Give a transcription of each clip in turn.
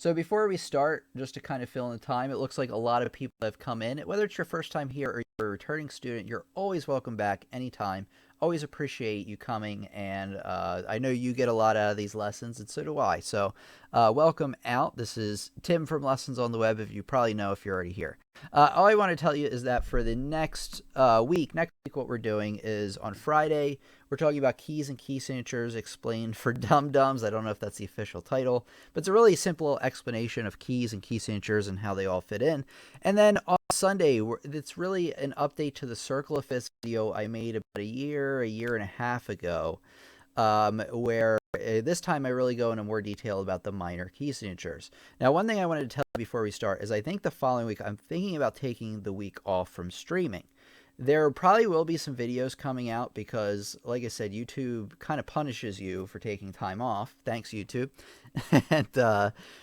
So before we start, just to kind of fill in the time, it looks like a lot of people have come in. Whether it's your first time here or you're a returning student, you're always welcome back anytime. Always appreciate you coming, and I know you get a lot out of these lessons, and so do I. So welcome out. This is Tim from Lessons on the Web, if you probably know if you're already here. All I want to tell you is that for the next week, what we're doing is on Friday, we're talking about keys and key signatures explained for dum-dums. I don't know if that's the official title, but it's a really simple explanation of keys and key signatures and how they all fit in. And then on Sunday, it's really an update to the Circle of Fifths video I made about a year and a half ago, where this time I really go into more detail about the minor key signatures. Now, one thing I wanted to tell you before we start is I think the following week I'm thinking about taking the week off from streaming. There probably will be some videos coming out because, like I said, YouTube kind of punishes you for taking time off. Thanks, YouTube. And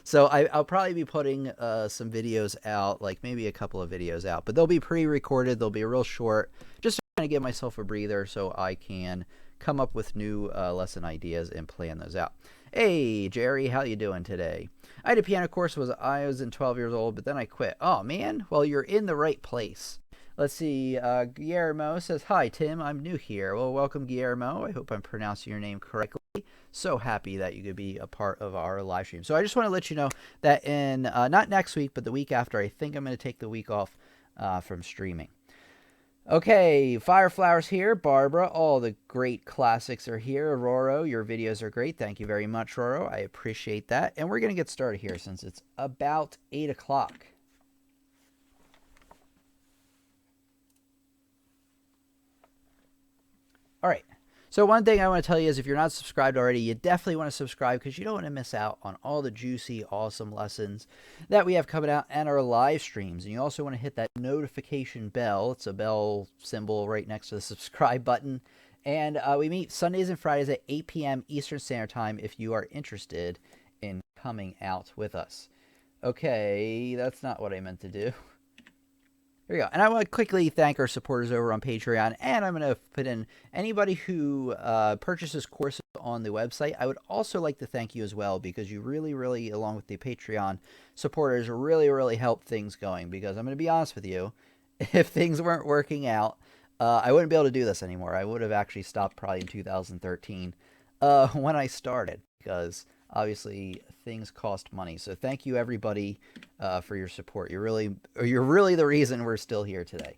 so I'll probably be putting some videos out, like maybe a couple of videos out. But they'll be pre-recorded. They'll be real short, just to kind of give myself a breather so I can come up with new lesson ideas and plan those out. Hey, Jerry, how you doing today? I had a piano course when I was 12 years old, but then I quit. Oh, man. Well, you're in the right place. Let's see. Guillermo says, hi, Tim. I'm new here. Well, welcome, Guillermo. I hope I'm pronouncing your name correctly. So happy that you could be a part of our live stream. So I just want to let you know that in, not next week, but the week after, I think I'm going to take the week off from streaming. Okay, Fireflower's here. Barbara, all the great classics are here. Roro, your videos are great. Thank you very much, Roro. I appreciate that. And we're going to get started here since it's about 8 o'clock. All right. So one thing I want to tell you is if you're not subscribed already, you definitely want to subscribe because you don't want to miss out on all the juicy, awesome lessons that we have coming out and our live streams. And you also want to hit that notification bell. It's a bell symbol right next to the subscribe button. And we meet Sundays and Fridays at 8 p.m. Eastern Standard Time if you are interested in coming out with us. Okay, that's not what I meant to do. There you go. And I want to quickly thank our supporters over on Patreon. And I'm going to put in anybody who purchases courses on the website. I would also like to thank you as well because you really, along with the Patreon supporters, really help things going. Because I'm going to be honest with you, if things weren't working out, I wouldn't be able to do this anymore. I would have actually stopped probably in 2013 when I started because obviously things cost money. So thank you everybody for your support. You're really the reason we're still here today.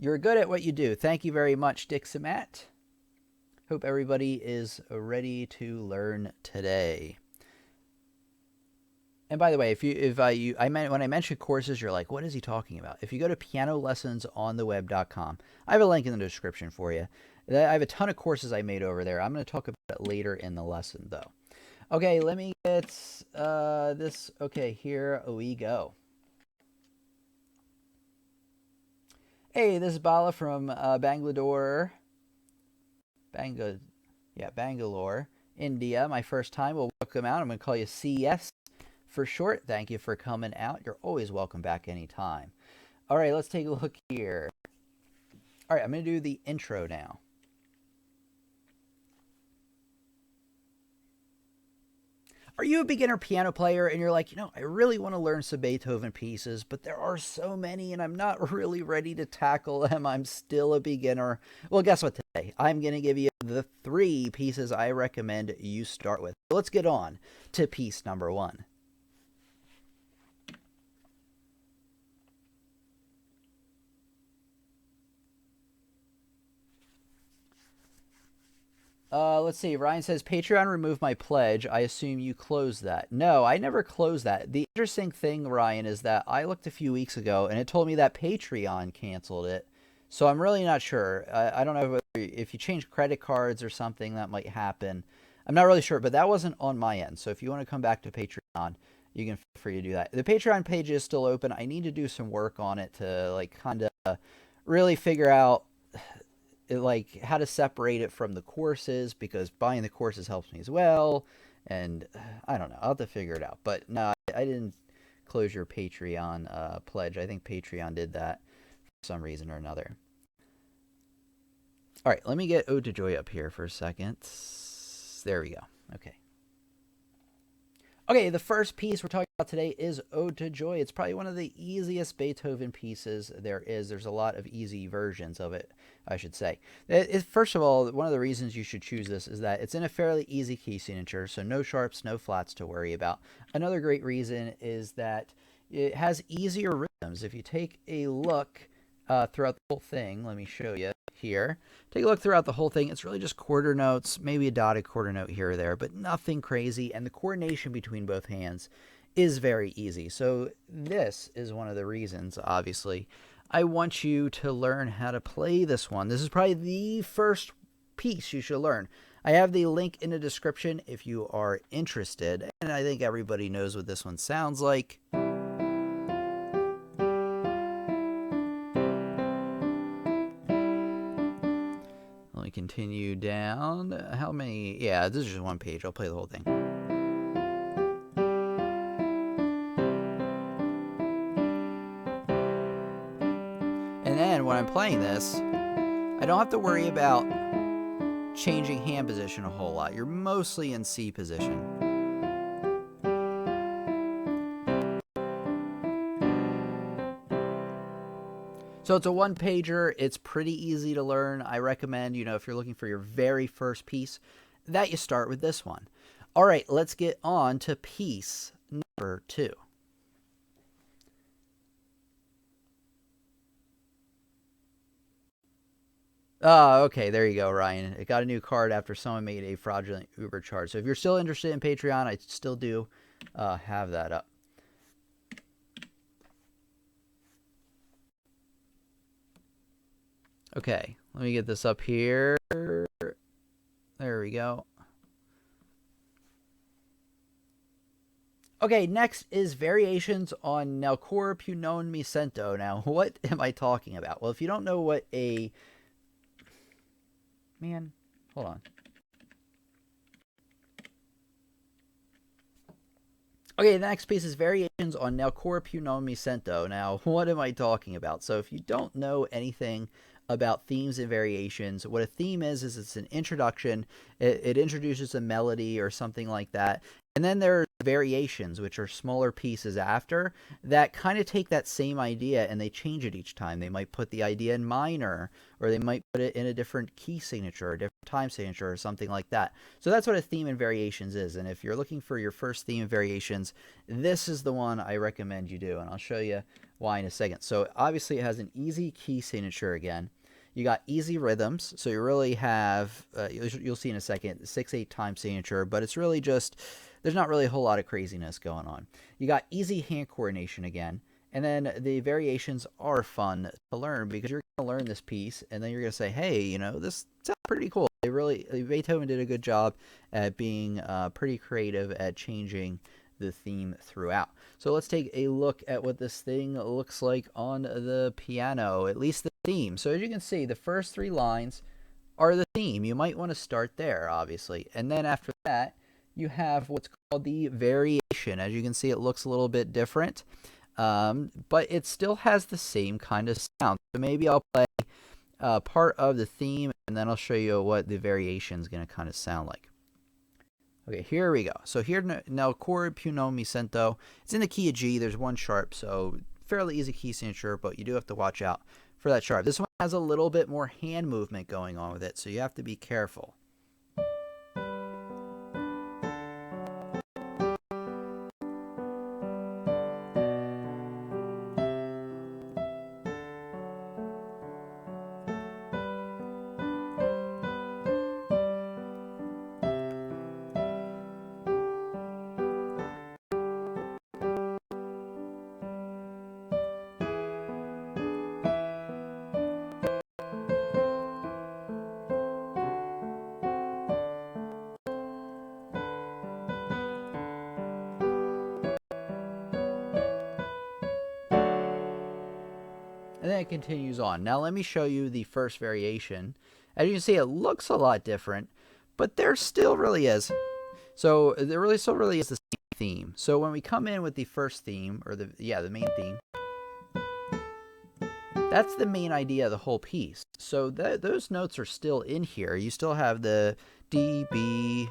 You're good at what you do. Thank you very much, Dixamat. Hope everybody is ready to learn today. And by the way, when I mention courses, you're like, what is he talking about? If you go to pianolessonsontheweb.com, I have a link in the description for you. I have a ton of courses I made over there. I'm going to talk about it later in the lesson, though. Okay, let me get this. Okay, here we go. Hey, this is Bala from Bangalore, India. My first time. Well, welcome out. I'm going to call you CS for short. Thank you for coming out. You're always welcome back anytime. All right, let's take a look here. All right, I'm going to do the intro now. Are you a beginner piano player and you're like, I really want to learn some Beethoven pieces, but there are so many and I'm not really ready to tackle them. I'm still a beginner. Well, guess what today? I'm going to give you the 3 pieces I recommend you start with. Let's get on to piece number 1. Let's see. Ryan says, Patreon removed my pledge. I assume you closed that. No, I never closed that. The interesting thing, Ryan, is that I looked a few weeks ago and it told me that Patreon canceled it. So I'm really not sure. I don't know if you change credit cards or something that might happen. I'm not really sure, but that wasn't on my end. So if you want to come back to Patreon, you can feel free to do that. The Patreon page is still open. I need to do some work on it to kind of really figure out how to separate it from the courses because buying the courses helps me as well. And I don't know. I'll have to figure it out. But no, I didn't close your Patreon pledge. I think Patreon did that for some reason or another. All right, let me get Ode to Joy up here for a second. piece. There we go. Okay. Okay, the first piece we're talking about today is Ode to Joy. It's probably one of the easiest Beethoven pieces there is. There's a lot of easy versions of it, I should say. First of all, one of the reasons you should choose this is that it's in a fairly easy key signature, so no sharps, no flats to worry about. Another great reason is that it has easier rhythms. If you take a look throughout the whole thing, let me show you here. Take a look throughout the whole thing. It's really just quarter notes, maybe a dotted quarter note here or there, but nothing crazy. And the coordination between both hands is very easy. So this is one of the reasons, obviously, I want you to learn how to play this one. This is probably the first piece you should learn. I have the link in the description if you are interested. And I think everybody knows what this one sounds like. Continue down. How many? Yeah, this is just one page. I'll play the whole thing. And then when I'm playing this, I don't have to worry about changing hand position a whole lot. You're mostly in C position. So it's a one-pager. It's pretty easy to learn. I recommend, if you're looking for your very first piece, that you start with this one. All right, let's get on to piece number 2. Oh, okay, there you go, Ryan. It got a new card after someone made a fraudulent Uber charge. So if you're still interested in Patreon, I still do have that up. Okay, let me get this up here. There we go. Okay, next is variations on Nel cor più non mi sento. Now, what am I talking about? Well, if you don't know what a... Man, hold on. Okay, the next piece is variations on Nel cor più non mi sento. Now, what am I talking about? So if you don't know anything about themes and variations, what a theme is it's an introduction. It introduces a melody or something like that. And then there are variations, which are smaller pieces after, that kind of take that same idea and they change it each time. They might put the idea in minor, or they might put it in a different key signature, a different time signature, or something like that. So that's what a theme and variations is. And if you're looking for your first theme and variations, this is the one I recommend you do. And I'll show you why in a second. So obviously it has an easy key signature again. You got easy rhythms, so you really have, you'll see in a second, 6/8 time signature, but it's really just, there's not really a whole lot of craziness going on. You got easy hand coordination again, and then the variations are fun to learn because you're going to learn this piece, and then you're going to say, hey, this sounds pretty cool. Beethoven did a good job at being pretty creative at changing the theme throughout. So let's take a look at what this thing looks like on the piano, at least the theme. So as you can see, the first 3 lines are the theme. You might want to start there, obviously. And then after that, you have what's called the variation. As you can see, it looks a little bit different, but it still has the same kind of sound. So maybe I'll play part of the theme, and then I'll show you what the variation is going to kind of sound like. Okay, here we go. So here, Nel cor più non mi sento. It's in the key of G. There's 1 sharp, so fairly easy key signature, but you do have to watch out for that sharp. This one has a little bit more hand movement going on with it, so you have to be careful. And then it continues on. Now let me show you the first variation. As you can see, it looks a lot different, but there still really is. So there really still really is the same theme. So when we come in with the first theme, or the main theme, that's the main idea of the whole piece. So those notes are still in here. You still have the D, B,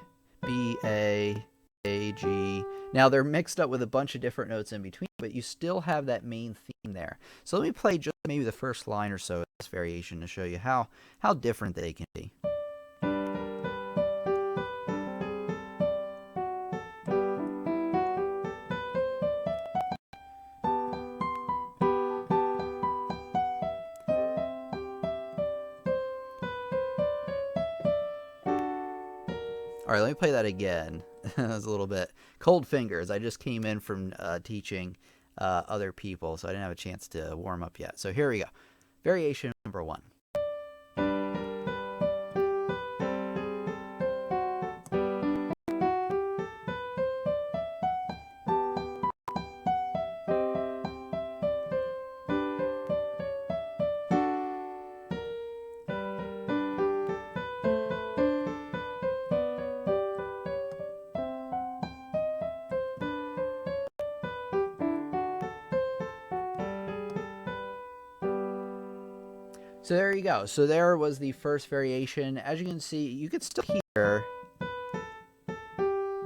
B, A, G. Now they're mixed up with a bunch of different notes in between, but you still have that main theme there. So let me play just maybe the first line or so of this variation to show you how different they can be. All right, let me play that again. That was a little bit cold fingers. I just came in from teaching other people, so I didn't have a chance to warm up yet. So here we go. Variation number 1. So there you go. So there was the first variation. As you can see, you could still hear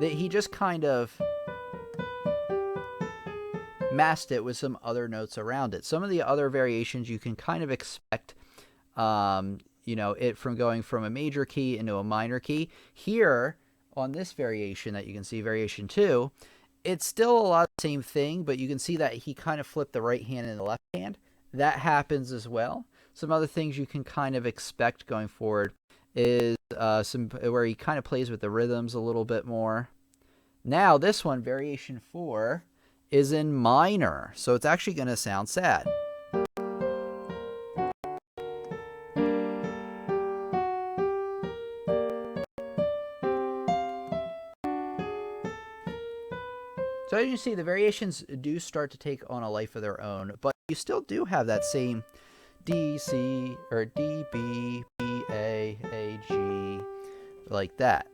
that he just kind of masked it with some other notes around it. Some of the other variations you can kind of expect, it from going from a major key into a minor key. Here, on this variation that you can see, variation 2, it's still a lot of the same thing, but you can see that he kind of flipped the right hand and the left hand. That happens as well. Some other things you can kind of expect going forward is some where he kind of plays with the rhythms a little bit more. Now this one, variation 4, is in minor, so it's actually going to sound sad. So as you see, the variations do start to take on a life of their own, but you still do have that same D, C, or D, B, B, A, G, like that.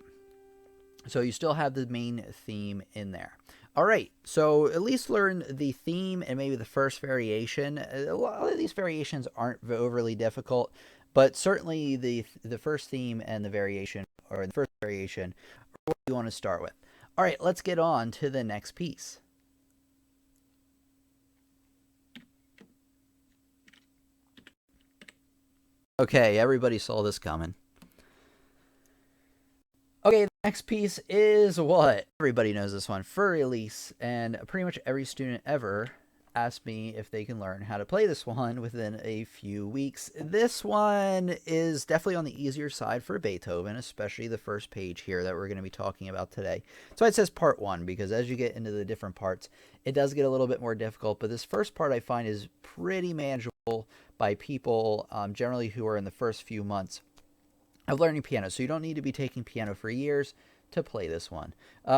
So you still have the main theme in there. All right, so at least learn the theme and maybe the first variation. A lot of these variations aren't overly difficult, but certainly the first theme and the variation, or the first variation, are what you want to start with. All right, let's get on to the next piece. Okay, everybody saw this coming. Okay, the next piece is what? Everybody knows this one, Für Elise, and pretty much every student ever asked me if they can learn how to play this one within a few weeks. This one is definitely on the easier side for Beethoven, especially the first page here that we're going to be talking about today. So it says part 1, because as you get into the different parts, it does get a little bit more difficult, but this first part I find is pretty manageable by people generally who are in the first few months of learning piano. So you don't need to be taking piano for years to play this one.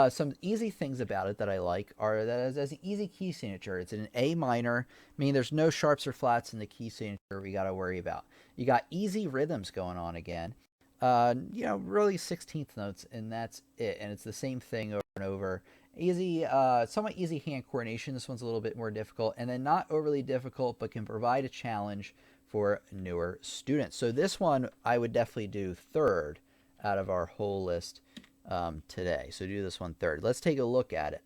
Some easy things about it that I like are that it has an easy key signature. It's in an A minor, meaning there's no sharps or flats in the key signature we got to worry about. You got easy rhythms going on again. Really 16th notes, and that's it. And it's the same thing over and over. Easy, somewhat easy hand coordination. This one's a little bit more difficult, and then not overly difficult, but can provide a challenge for newer students. So this one I would definitely do third out of our whole list today. So do this one third. Let's take a look at it.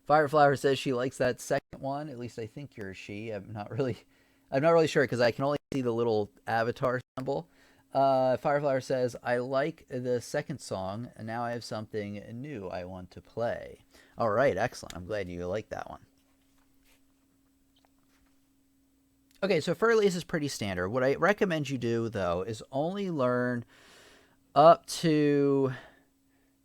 Fireflower says she likes that second one. At least I think you're a she. I'm not really sure because I can only see the little avatar symbol. Fireflower says, I like the second song, and now I have something new I want to play. All right, excellent. I'm glad you like that one. Okay, so Für Elise is pretty standard. What I recommend you do, though, is only learn up to,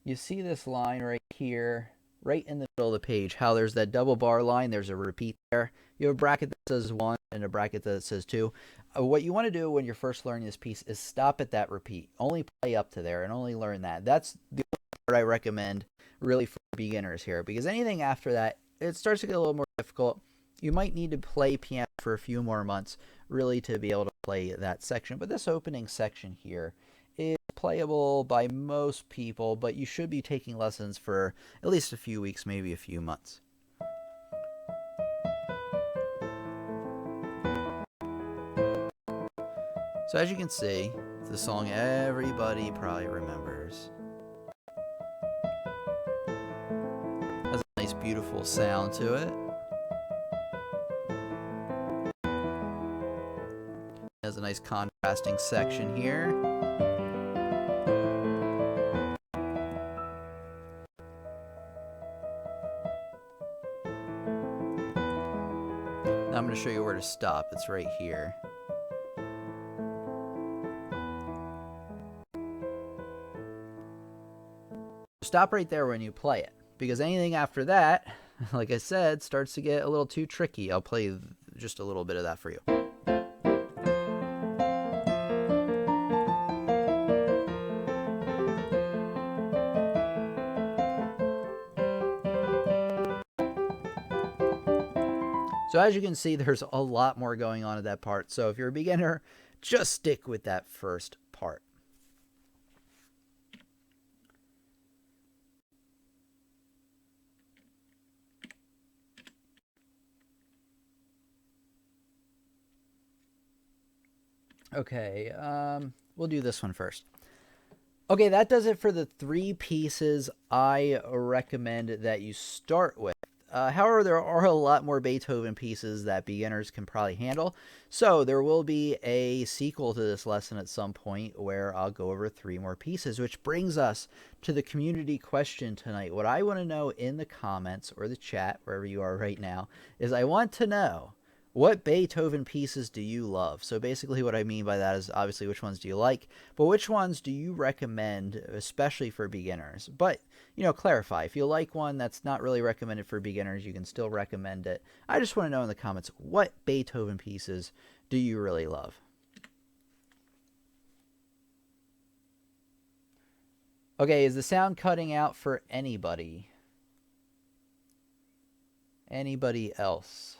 you see this line right here, right in the middle of the page, how there's that double bar line, there's a repeat there. You have a bracket that says 1 and a bracket that says 2. What you want to do when you're first learning this piece is stop at that repeat. Only play up to there and only learn that. That's the part I recommend really for beginners here, because anything after that, it starts to get a little more difficult. You might need to play piano for a few more months really to be able to play that section. But this opening section here is playable by most people, but you should be taking lessons for at least a few weeks, maybe a few months. So as you can see, it's a song everybody probably remembers. Has a nice beautiful sound to it. Has a nice contrasting section here. Now I'm going to show you where to stop. It's right here. Stop right there when you play it, because anything after that, like I said, starts to get a little too tricky. I'll play just a little bit of that for you. So as you can see, there's a lot more going on at that part. So if you're a beginner, just stick with that first part. Okay, we'll do this one first. Okay, that does it for the 3 pieces I recommend that you start with. However, there are a lot more Beethoven pieces that beginners can probably handle. So there will be a sequel to this lesson at some point where I'll go over 3 more pieces, which brings us to the community question tonight. What I want to know in the comments or the chat, wherever you are right now, is I want to know, what Beethoven pieces do you love? So basically what I mean by that is obviously which ones do you like, but which ones do you recommend, especially for beginners? But, you know, clarify. If you like one that's not really recommended for beginners, you can still recommend it. I just want to know in the comments, what Beethoven pieces do you really love? Okay, is the sound cutting out for anybody? Anybody else?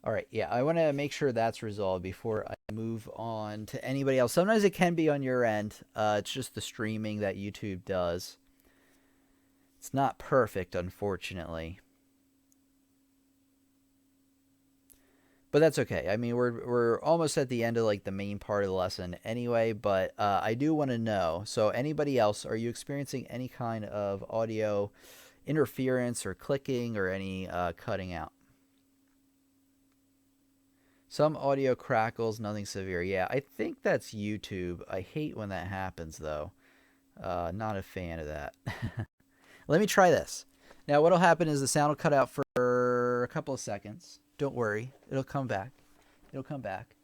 All right, yeah, I want to make sure that's resolved before I move on to anybody else. Sometimes it can be on your end. It's just the streaming that YouTube does. It's not perfect, unfortunately. But that's okay. I mean, we're almost at the end of like the main part of the lesson anyway, but I do want to know. So anybody else, are you experiencing any kind of audio interference or clicking or any cutting out? Some audio crackles, nothing severe. Yeah, I think that's YouTube. I hate when that happens, though. Not a fan of that. Let me try this. Now, what'll happen is the sound will cut out for a couple of seconds. Don't worry. It'll come back. It'll come back.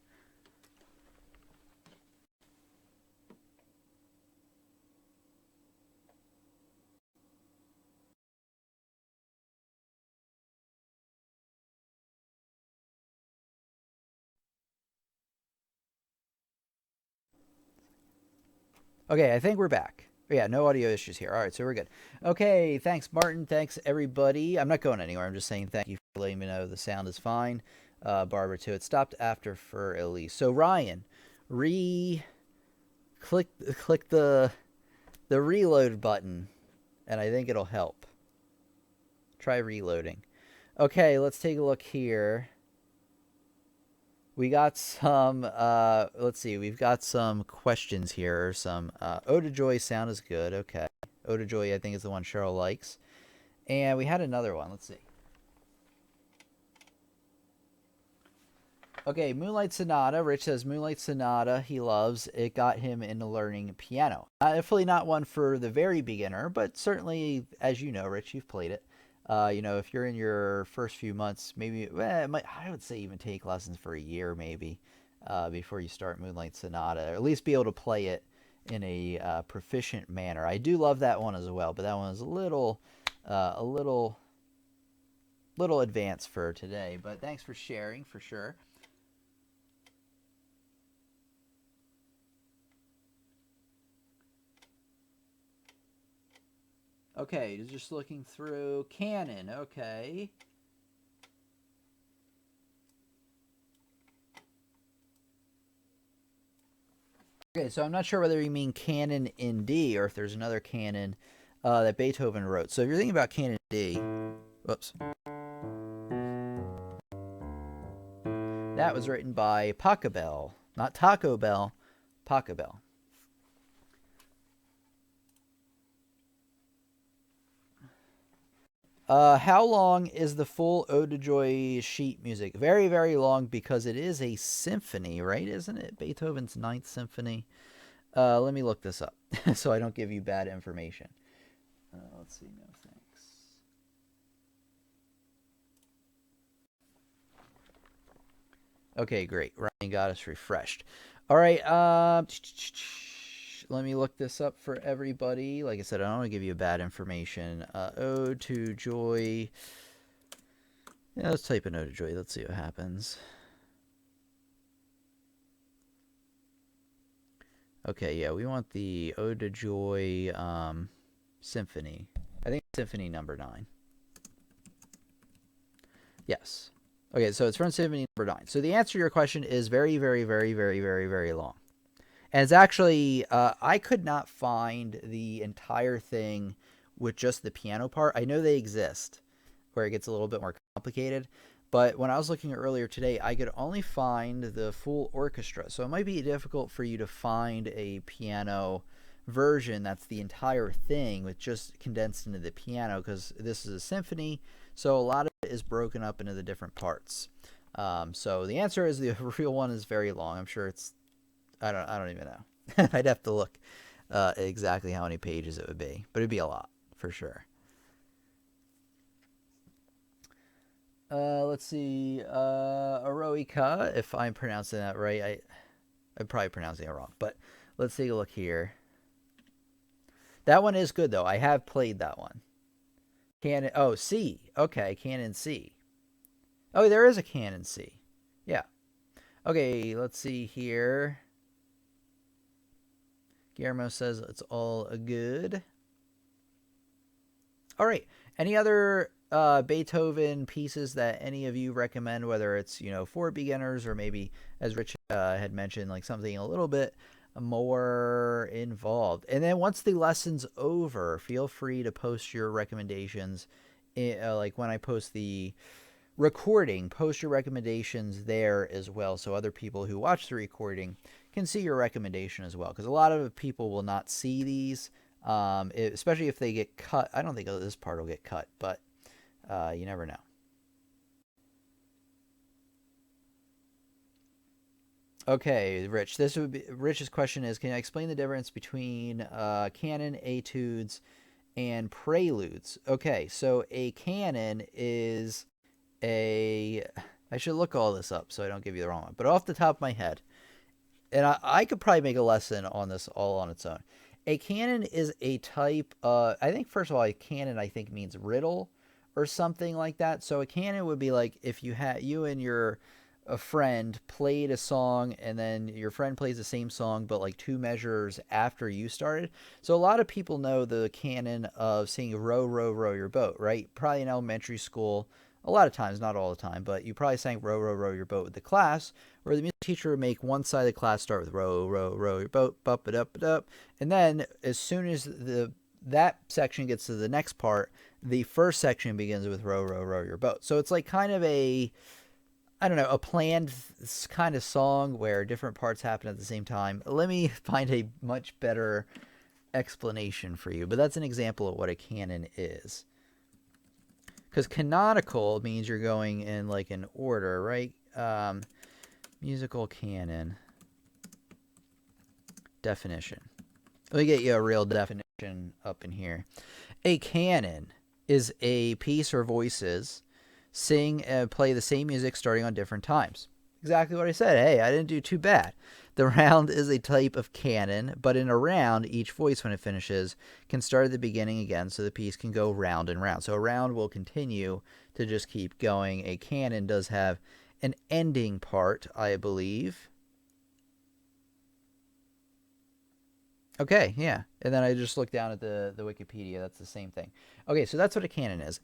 Okay, I think we're back. Yeah, no audio issues here. All right, so we're good. Okay, thanks, Martin. Thanks, everybody. I'm not going anywhere. I'm just saying thank you for letting me know the sound is fine. Barbara, too. It stopped after for Elise. So, Ryan, click the reload button, and I think it'll help. Try reloading. Okay, let's take a look here. We got some, let's see, we've got some questions here, or some, Ode to Joy sound is good, okay. Ode to Joy, I think, is the one Cheryl likes. And we had another one, let's see. Okay, Moonlight Sonata. Rich says Moonlight Sonata he loves. It got him into learning piano. Definitely not one for the very beginner, but certainly, as you know, Rich, you've played it. You know, if you're in your first few months, maybe I would say even take lessons for a year, maybe, before you start Moonlight Sonata, or at least be able to play it in a proficient manner. I do love that one as well, but that one is a little advanced for today. But thanks for sharing, for sure. Okay, just looking through Canon. Okay. Okay, so I'm not sure whether you mean Canon in D or if there's another canon that Beethoven wrote. So if you're thinking about Canon D, whoops. That was written by Pachelbel, not Taco Bell, Pachelbel. How long is the full Ode to Joy sheet music? Very, very long because it is a symphony, right? Isn't it Beethoven's Ninth Symphony? Let me look this up so I don't give you bad information. Let's see. No thanks. Okay, great. Ryan got us refreshed. All right. Let me look this up for everybody. Like I said, I don't want to give you bad information. Ode to Joy. Yeah, let's type in Ode to Joy. Let's see what happens. Okay, yeah, we want the Ode to Joy symphony. I think symphony number 9. Yes. Okay, so it's from symphony number 9. So the answer to your question is very, very, very, very, very, very long. And it's actually, I could not find the entire thing with just the piano part. I know they exist, where it gets a little bit more complicated. But when I was looking earlier today, I could only find the full orchestra. So it might be difficult for you to find a piano version that's the entire thing with just condensed into the piano, because this is a symphony. So a lot of it is broken up into the different parts. So the answer is the real one is very long. I'm sure it's, I don't even know. I'd have to look exactly how many pages it would be, but it'd be a lot for sure. Let's see. Eroica, if I'm pronouncing that right. I'm probably pronouncing it wrong, but let's take a look here. That one is good, though. I have played that one. Canon. Oh, C. Okay, Canon C. Oh, there is a Canon C. Yeah. Okay, let's see here. Guillermo says it's all good. All right. Any other Beethoven pieces that any of you recommend, whether it's, for beginners or maybe, as Rich had mentioned, like something a little bit more involved? And then once the lesson's over, feel free to post your recommendations. Like when I post the recording, post your recommendations there as well, so other people who watch the recording can see your recommendation as well, because a lot of people will not see these, especially if they get cut. I don't think this part will get cut, but you never know. Okay, Rich. Rich's question is: can I explain the difference between canon, etudes, and preludes? Okay, so a canon is I should look all this up so I don't give you the wrong one, but off the top of my head, and I could probably make a lesson on this all on its own. A canon is a type. I think first of all, a canon I think means riddle or something like that. So a canon would be like if you and your a friend played a song, and then your friend plays the same song but like 2 measures after you started. So a lot of people know the canon of singing row row row your boat, right? Probably in elementary school, a lot of times, not all the time, but you probably sang row row row your boat with the class, where the music teacher would make one side of the class start with row row row your boat, bup it up it up, and then as soon as that section gets to the next part, the first section begins with row row row your boat. So it's like kind of a, I don't know, a planned kind of song where different parts happen at the same time. Let me find a much better explanation for you, but that's an example of what a canon is. Because canonical means you're going in like an order, right? Musical canon definition. Let me get you a real definition up in here. A canon is a piece or voices sing and play the same music starting on different times. Exactly what I said. Hey, I didn't do too bad. The round is a type of canon, but in a round, each voice, when it finishes, can start at the beginning again, so the piece can go round and round. So a round will continue to just keep going. A canon does have an ending part, I believe. Okay, yeah. And then I just looked down at the Wikipedia. That's the same thing. Okay, so that's what a canon is.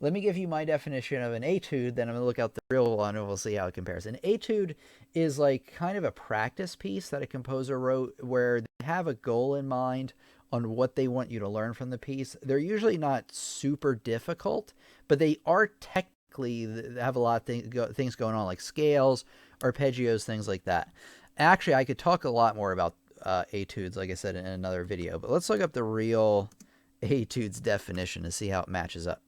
Let me give you my definition of an etude, then I'm going to look out the real one, and we'll see how it compares. An etude is like kind of a practice piece that a composer wrote where they have a goal in mind on what they want you to learn from the piece. They're usually not super difficult, but they are technically rhythmically have a lot of things going on, like scales, arpeggios, things like that. Actually, I could talk a lot more about etudes, like I said, in another video. But let's look up the real etudes definition to see how it matches up.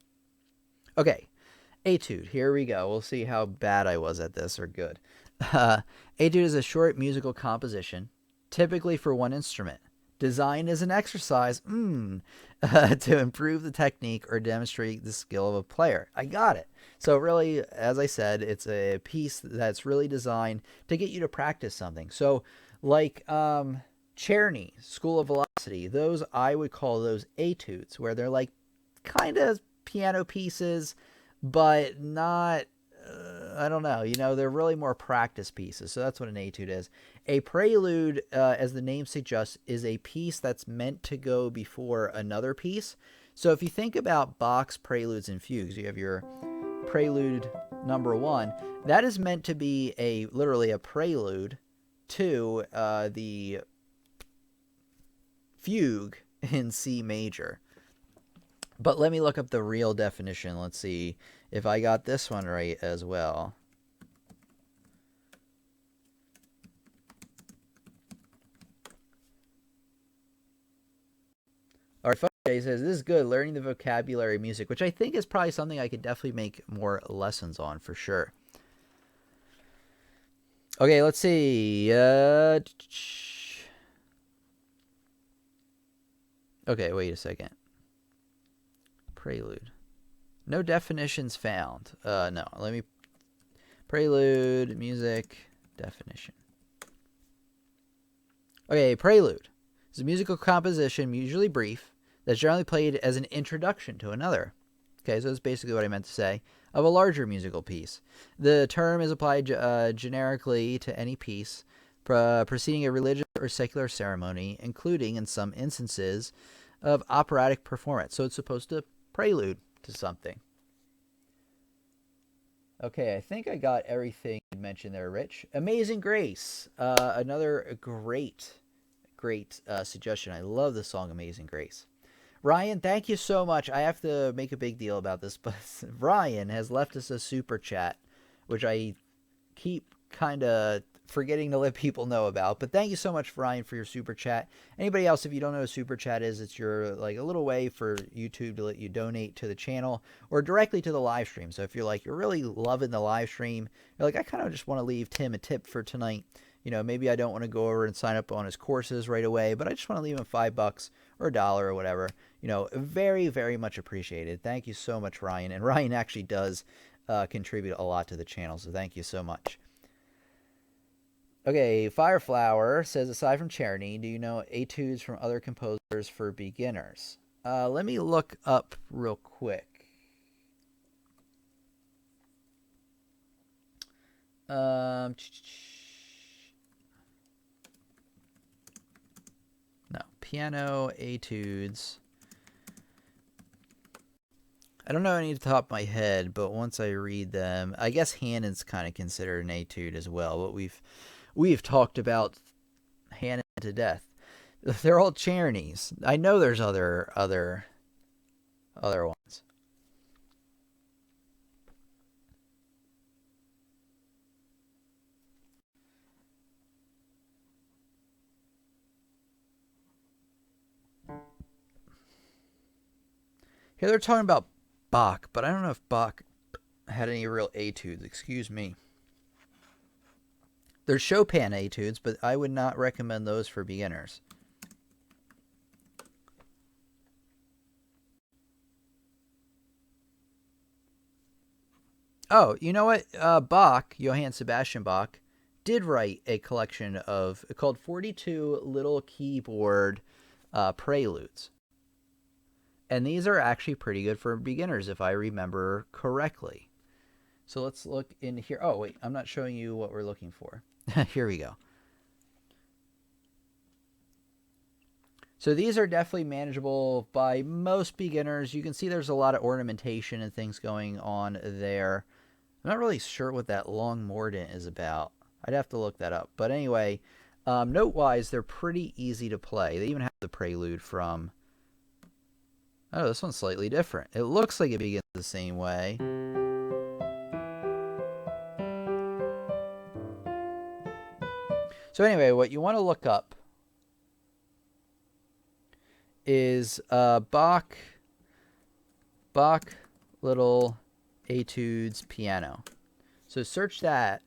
Okay, etude. Here we go. We'll see how bad I was at this or good. Etude is a short musical composition, typically for one instrument, designed as an exercise to improve the technique or demonstrate the skill of a player. I got it. So really, as I said, it's a piece that's really designed to get you to practice something. So like Czerny, School of Velocity, those I would call those etudes, where they're like kind of piano pieces, but not, I don't know, they're really more practice pieces. So that's what an etude is. A prelude, as the name suggests, is a piece that's meant to go before another piece. So if you think about Bach's preludes and fugues, you have your prelude number 1. That is meant to be literally a prelude to the fugue in C major. But let me look up the real definition. Let's see if I got this one right as well. All right, he says, this is good, learning the vocabulary of music, which I think is probably something I could definitely make more lessons on for sure. Okay, let's see. Okay, wait a second. Prelude. No definitions found. No, let me... Prelude, music, definition. Okay, prelude is a musical composition, usually brief, that's generally played as an introduction to another. Okay, so that's basically what I meant to say, of a larger musical piece. The term is applied generically to any piece preceding a religious or secular ceremony, including, in some instances, of operatic performance. So it's supposed to prelude to something. Okay, I think I got everything you mentioned there, Rich. Amazing Grace, another great suggestion. I love the song Amazing Grace. Ryan, thank you so much. I have to make a big deal about this, but Ryan has left us a super chat, which I keep kind of forgetting to let people know about. But thank you so much, Ryan, for your super chat. Anybody else, if you don't know what a super chat is, it's your a little way for YouTube to let you donate to the channel or directly to the live stream. So if you're really loving the live stream, you're like, I kind of just want to leave Tim a tip for tonight. Maybe I don't want to go over and sign up on his courses right away, but I just want to leave him $5 or $1 or whatever. Very, very much appreciated. Thank you so much, Ryan. And Ryan actually does contribute a lot to the channel, so thank you so much. Okay, Fireflower says, aside from Czerny, do you know etudes from other composers for beginners? Let me look up real quick. No, piano etudes. I don't know any off the top of my head, but once I read them, I guess Hanon's kind of considered an etude as well. But we've talked about Hanon to death. They're all Czernys. I know there's other ones. Here they're talking about Bach, but I don't know if Bach had any real etudes. Excuse me. There's Chopin etudes, but I would not recommend those for beginners. Oh, you know what? Bach, Johann Sebastian Bach, did write a collection called 42 Little Keyboard Preludes. And these are actually pretty good for beginners, if I remember correctly. So let's look in here. Oh, wait, I'm not showing you what we're looking for. Here we go. So these are definitely manageable by most beginners. You can see there's a lot of ornamentation and things going on there. I'm not really sure what that long mordant is about. I'd have to look that up. But anyway, note-wise, they're pretty easy to play. They even have the prelude from... Oh, this one's slightly different. It looks like it begins the same way. So anyway, what you want to look up is Bach Little Etudes Piano. So search that,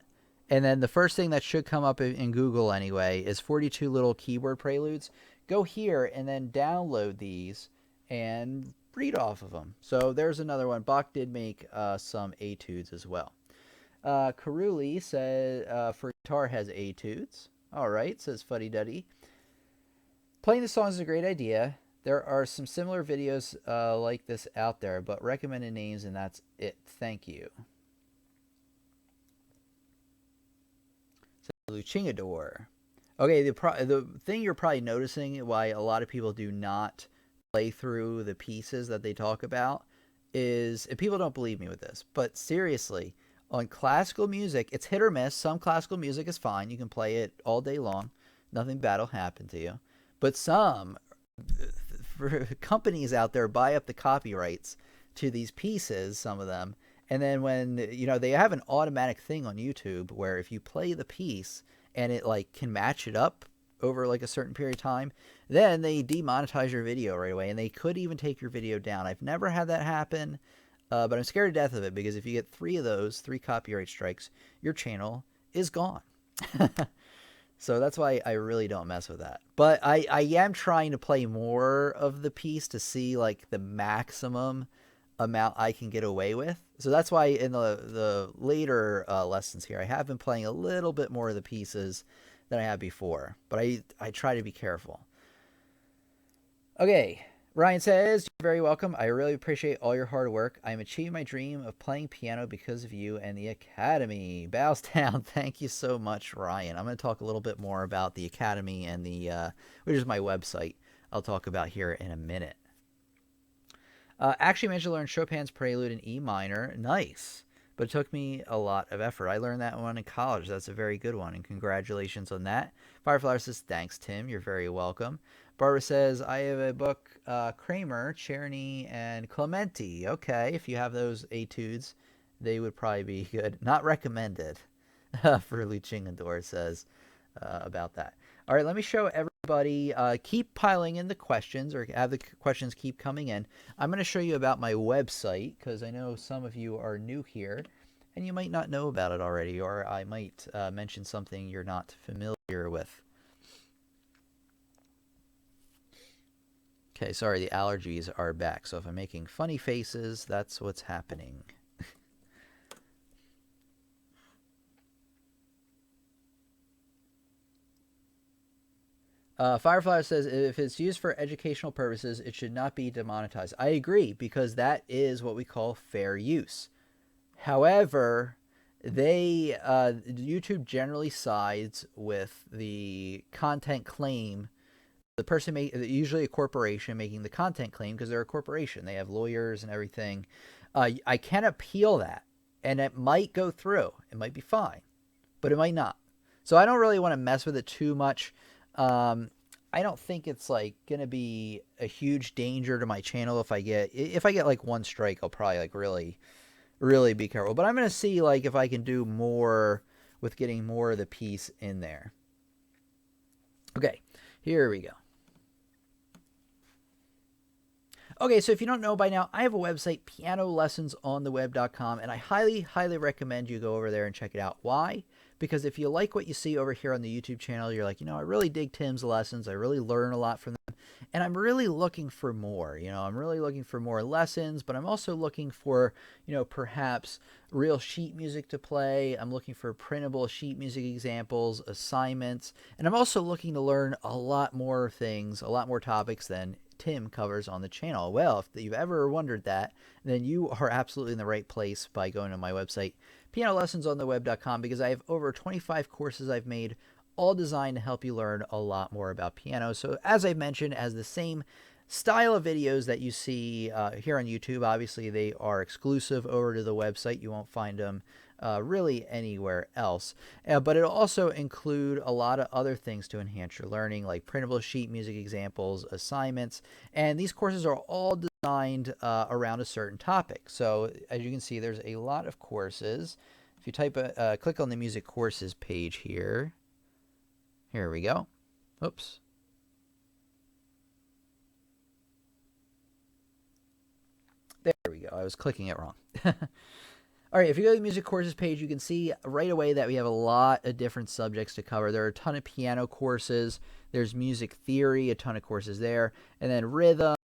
and then the first thing that should come up in Google anyway is 42 Little Keyboard Preludes. Go here and then download these and read off of them. So there's another one. Bach did make some etudes as well. Karuli said for guitar has etudes. All right, says Fuddy Duddy. Playing the songs is a great idea. There are some similar videos like this out there, but recommended names, and that's it. Thank you. Luchingador. Okay, the thing you're probably noticing why a lot of people do not play through the pieces that they talk about is, and people don't believe me with this, but seriously, on classical music, it's hit or miss. Some classical music is fine. You can play it all day long. Nothing bad will happen to you. But some companies out there buy up the copyrights to these pieces, some of them, and then when they have an automatic thing on YouTube where if you play the piece and it like can match it up over like a certain period of time, then they demonetize your video right away, and they could even take your video down. I've never had that happen, but I'm scared to death of it because if you get 3 of those, 3 copyright strikes, your channel is gone. So that's why I really don't mess with that. But I am trying to play more of the piece to see like the maximum amount I can get away with. So that's why in the later lessons here, I have been playing a little bit more of the pieces than I had before. But I try to be careful. Okay. Ryan says, you're very welcome. I really appreciate all your hard work. I'm achieving my dream of playing piano because of you and the Academy. Bows down. Thank you so much, Ryan. I'm going to talk a little bit more about the Academy and which is my website. I'll talk about here in a minute. Actually managed to learn Chopin's Prelude in E minor. Nice. But it took me a lot of effort. I learned that one in college. That's a very good one, and congratulations on that. Fireflower says, thanks, Tim. You're very welcome. Barbara says, I have a book, Kramer, Czerny, and Clementi. Okay, if you have those etudes, they would probably be good. Not recommended, for Luchingador says about that. All right, let me show everybody. Keep piling in the questions, or have the questions keep coming in. I'm going to show you about my website, because I know some of you are new here, and you might not know about it already, or I might mention something you're not familiar with. Okay, sorry, the allergies are back, so if I'm making funny faces, that's what's happening. Firefly says, if it's used for educational purposes, it should not be demonetized. I agree, because that is what we call fair use. However, YouTube generally sides with the content claim. The person, usually a corporation, making the content claim, because they're a corporation. They have lawyers and everything. I can appeal that, and it might go through. It might be fine, but it might not. So I don't really want to mess with it too much. I don't think it's like gonna be a huge danger to my channel if I get like 1 strike. I'll probably like really be careful. But I'm gonna see like if I can do more with getting more of the piece in there. Okay, here we go. Okay, so if you don't know by now, I have a website, pianolessonsontheweb.com, and I highly, highly recommend you go over there and check it out. Why? Because if you like what you see over here on the YouTube channel, you're like, I really dig Tim's lessons. I really learn a lot from them, and I'm really looking for more. I'm really looking for more lessons, but I'm also looking for, perhaps real sheet music to play. I'm looking for printable sheet music examples, assignments, and I'm also looking to learn a lot more things, a lot more topics than Tim covers on the channel. Well, if you've ever wondered that, then you are absolutely in the right place by going to my website, pianolessonsontheweb.com, because I have over 25 courses I've made, all designed to help you learn a lot more about piano. So as I mentioned, as the same style of videos that you see here on YouTube, obviously they are exclusive over to the website. You won't find them really anywhere else. But it'll also include a lot of other things to enhance your learning, like printable sheet music examples, assignments, and these courses are all designed around a certain topic. So as you can see, there's a lot of courses. If you click on the music courses page here, Here we go. Oops. There we go. I was clicking it wrong. All right, if you go to the music courses page, you can see right away that we have a lot of different subjects to cover. There are a ton of piano courses. There's music theory, a ton of courses there. And then rhythm,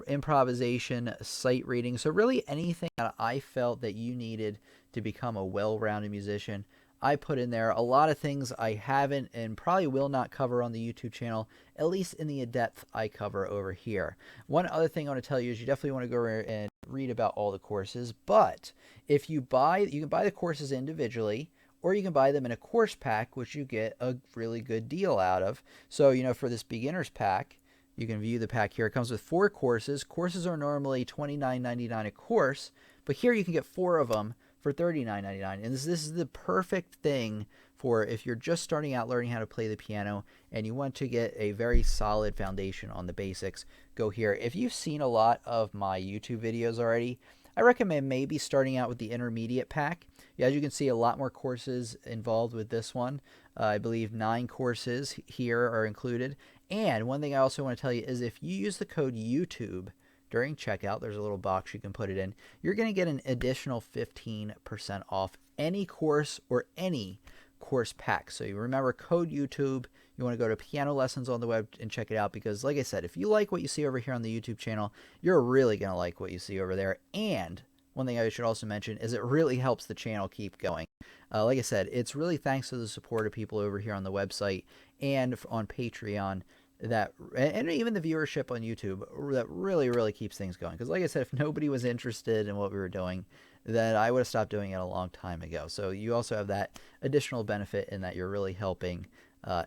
improvisation, sight reading. So really anything that I felt that you needed to become a well-rounded musician, I put in there. A lot of things I haven't and probably will not cover on the YouTube channel, at least in the depth I cover over here. One other thing I want to tell you is you definitely want to go and read about all the courses, but if you can buy the courses individually, or you can buy them in a course pack, which you get a really good deal out of. So, for this beginner's pack, you can view the pack here. It comes with 4 courses. Courses are normally $29.99 a course, but here you can get 4 of them for $39.99. And this is the perfect thing for if you're just starting out learning how to play the piano and you want to get a very solid foundation on the basics. Go here. If you've seen a lot of my YouTube videos already, I recommend maybe starting out with the intermediate pack. Yeah, as you can see, a lot more courses involved with this one. I believe 9 courses here are included. And one thing I also want to tell you is if you use the code YouTube during checkout, there's a little box you can put it in, you're going to get an additional 15% off any course or any course pack. So you remember code YouTube. You want to go to Piano Lessons on the web and check it out because, like I said, if you like what you see over here on the YouTube channel, you're really going to like what you see over there. And one thing I should also mention is it really helps the channel keep going. Like I said, it's really thanks to the support of people over here on the website and on Patreon and even the viewership on YouTube that really keeps things going. Because like I said, if nobody was interested in what we were doing, then I would have stopped doing it a long time ago. So you also have that additional benefit in that you're really helping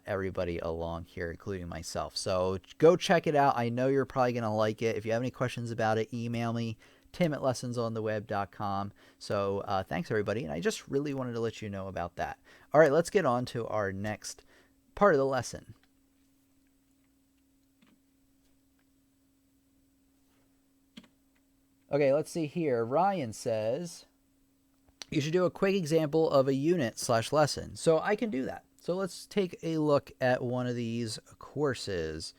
everybody along here, including myself. So go check it out. I know you're probably going to like it. If you have any questions about it, email me, tim@lessonsontheweb.com. So thanks, everybody. And I just really wanted to let you know about that. All right, let's get on to our next part of the lesson. Okay, let's see here. Ryan says you should do a quick example of a unit/lesson. So I can do that. So let's take a look at one of these courses.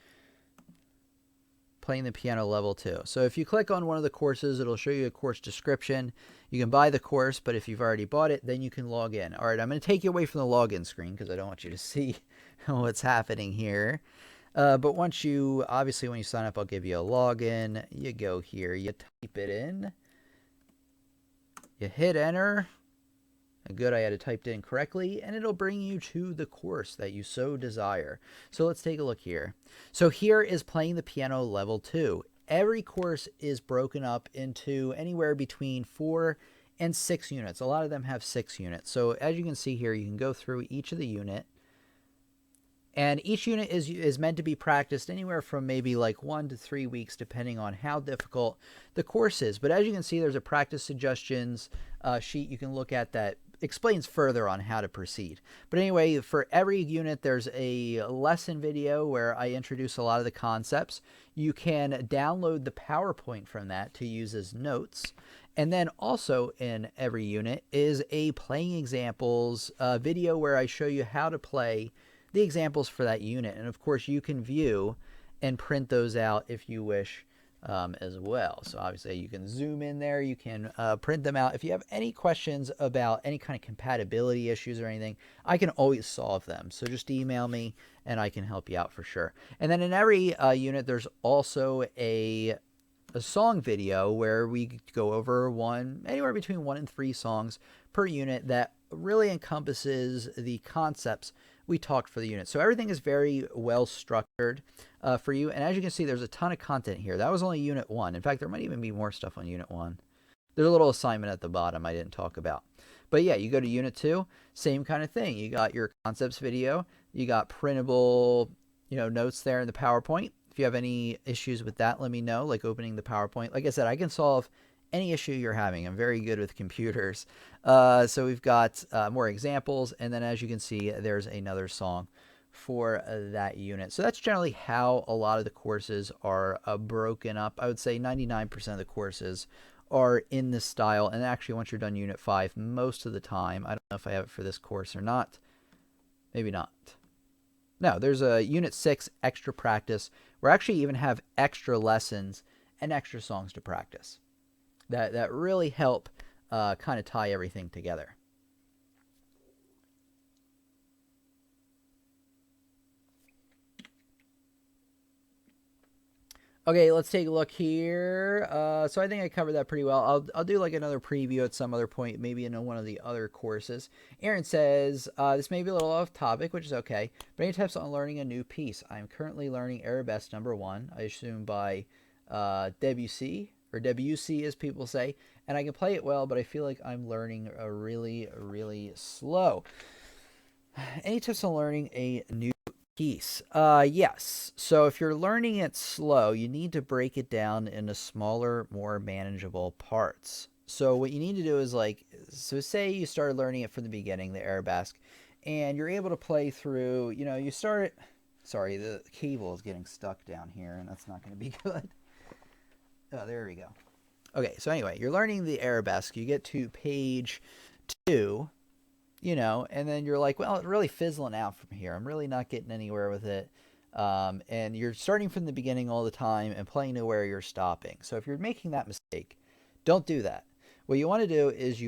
Playing the piano level 2. So if you click on one of the courses, it'll show you a course description. You can buy the course, but if you've already bought it, then you can log in. All right, I'm going to take you away from the login screen because I don't want you to see what's happening here. But obviously when you sign up, I'll give you a login. You go here, you type it in, you hit enter. Good, I had it typed in correctly, and it'll bring you to the course that you so desire. So let's take a look here. So here is playing the piano level 2. Every course is broken up into anywhere between 4 and 6 units. A lot of them have 6 units. So as you can see here, you can go through each of the unit. And each unit is meant to be practiced anywhere from maybe like 1 to 3 weeks, depending on how difficult the course is. But as you can see, there's a practice suggestions sheet you can look at that explains further on how to proceed. But anyway, for every unit, there's a lesson video where I introduce a lot of the concepts. You can download the PowerPoint from that to use as notes. And then also in every unit is a playing examples video where I show you how to play the examples for that unit. And of course, you can view and print those out if you wish as well. So obviously you can zoom in there, you can print them out. If you have any questions about any kind of compatibility issues or anything, I can always solve them. So just email me and I can help you out for sure. And then in every unit, there's also a song video where we go over anywhere between 1 and 3 songs per unit that really encompasses the concepts we talked for the unit. So everything is very well structured for you. And as you can see, there's a ton of content here. That was only unit 1. In fact, there might even be more stuff on unit 1. There's a little assignment at the bottom I didn't talk about. But yeah, you go to unit 2, same kind of thing. You got your concepts video. You got printable, notes there in the PowerPoint. If you have any issues with that, let me know, like opening the PowerPoint. Like I said, I can solve any issue you're having. I'm very good with computers. So we've got more examples, and then as you can see, there's another song for that unit. So that's generally how a lot of the courses are broken up. I would say 99% of the courses are in this style, and actually once you're done unit 5, most of the time, I don't know if I have it for this course or not, maybe not. No, there's a Unit 6 extra practice. We actually even have extra lessons and extra songs to practice that really help kind of tie everything together. Okay, let's take a look here. So I think I covered that pretty well. I'll do like another preview at some other point, maybe in one of the other courses. Aaron says, this may be a little off topic, which is okay, but any tips on learning a new piece? I'm currently learning Arabesque #1, I assume by Debussy, or Debussy as people say, and I can play it well, but I feel like I'm learning really, really slow. Any tips on learning a new piece? Yes. So if you're learning it slow, you need to break it down into smaller, more manageable parts. So what you need to do is so say you started learning it from the beginning, the arabesque, and you're able to play through, you start it. Sorry, the cable is getting stuck down here, and that's not going to be good. Oh, there we go. Okay, so anyway, you're learning the arabesque. You get to page 2, and then you're like, well, it's really fizzling out from here. I'm really not getting anywhere with it. And you're starting from the beginning all the time and playing to where you're stopping. So if you're making that mistake, don't do that. What you want to do is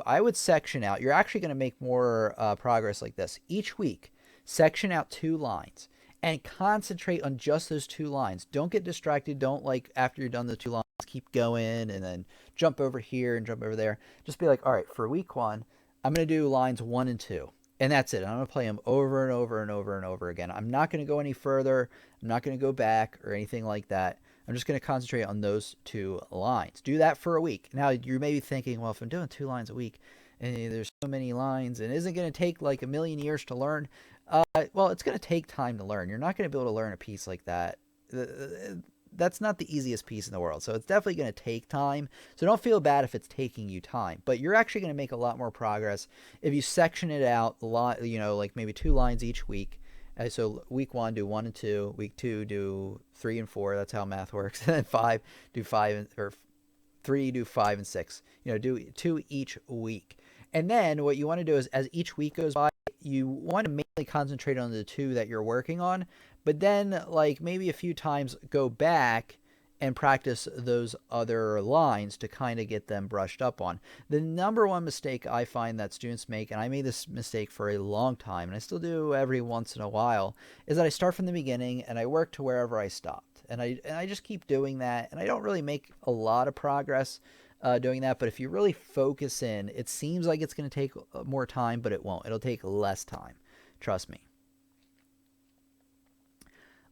I would section out. You're actually going to make more progress like this. Each week, section out 2 lines and concentrate on just those 2 lines. Don't get distracted. Don't, after you're done the 2 lines, keep going and then jump over here and jump over there. Just be like, all right, for week 1, I'm going to do lines 1 and 2. And that's it. I'm going to play them over and over and over and over again. I'm not going to go any further. I'm not going to go back or anything like that. I'm just going to concentrate on those 2 lines. Do that for a week. Now, you may be thinking, well, if I'm doing 2 lines a week and there's so many lines and isn't going to take like a million years to learn, well, it's going to take time to learn. You're not going to be able to learn a piece like that. That's not the easiest piece in the world. So it's definitely going to take time. So don't feel bad if it's taking you time. But you're actually going to make a lot more progress if you section it out a lot, like maybe 2 lines each week. So week 1, do 1 and 2. Week 2, do 3 and 4. That's how math works. And then 5, do 5 or 3, do 5 and 6. Do 2 each week. And then what you want to do is as each week goes by, you want to mainly concentrate on the 2 that you're working on, but then maybe a few times go back and practice those other lines to kind of get them brushed up on. The number one mistake I find that students make, and I made this mistake for a long time, and I still do every once in a while, is that I start from the beginning and I work to wherever I stopped. And I just keep doing that, and I don't really make a lot of progress doing that. But if you really focus in, it seems like it's going to take more time, but it won't. It'll take less time. Trust me.